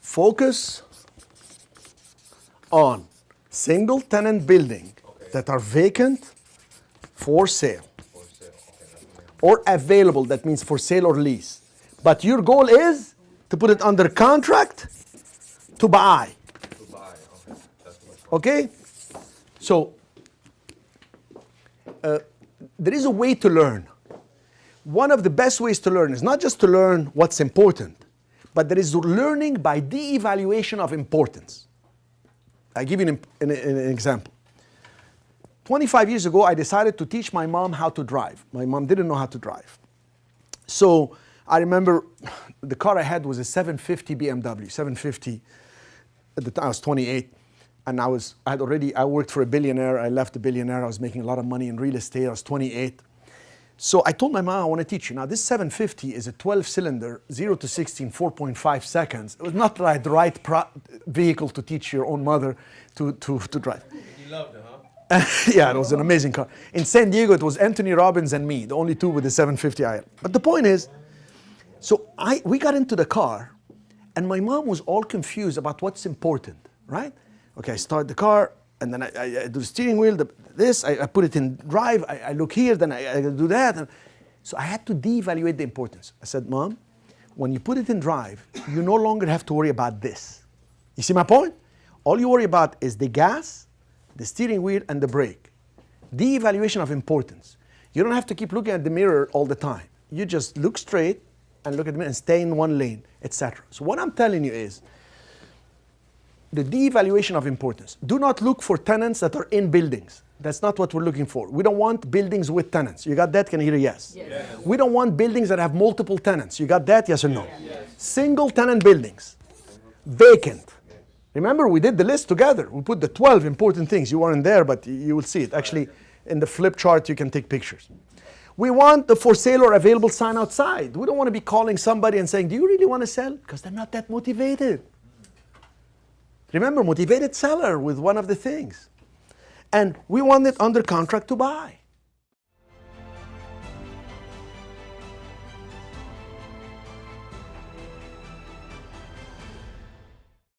focus on single tenant building that are vacant for sale. Or available, that means for sale or lease. But your goal is to put it under contract to buy. Okay? So, there is a way to learn. One of the best ways to learn is not just to learn what's important, but there is learning by de-evaluation of importance. I'll give you an example. 25 years ago, I decided to teach my mom how to drive. My mom didn't know how to drive. So I remember the car I had was a 750 BMW, 750. At the time I was 28, and I worked for a billionaire. I left the billionaire. I was making a lot of money in real estate. I was 28. So I told my mom, I want to teach you. Now this 750 is a 12-cylinder, 0 to 60 in 4.5 seconds. It was not like the right vehicle to teach your own mother to drive. You loved it, huh? Yeah, it was an amazing car. In San Diego, it was Anthony Robbins and me, the only two with the 750 I had. But the point is, so we got into the car, and my mom was all confused about what's important, right? Okay, I start the car, and then I do the steering wheel, I put it in drive, I look here, then I do that. And so I had to de-evaluate the importance. I said, Mom, when you put it in drive, you no longer have to worry about this. You see my point? All you worry about is the gas, the steering wheel, and the brake. De-evaluation of importance. You don't have to keep looking at the mirror all the time. You just look straight and look at the mirror and stay in one lane, etc. So what I'm telling you is, the de-evaluation of importance. Do not look for tenants that are in buildings. That's not what we're looking for. We don't want buildings with tenants. You got that? Can I hear a yes? Yes. We don't want buildings that have multiple tenants. You got that? Yes or no? Yes. Single tenant buildings. Vacant. Remember, we did the list together. We put the 12 important things. You weren't there, but you will see it. Actually, in the flip chart, you can take pictures. We want the for sale or available sign outside. We don't want to be calling somebody and saying, do you really want to sell? Because they're not that motivated. Remember, motivated seller with one of the things. And we want it under contract to buy.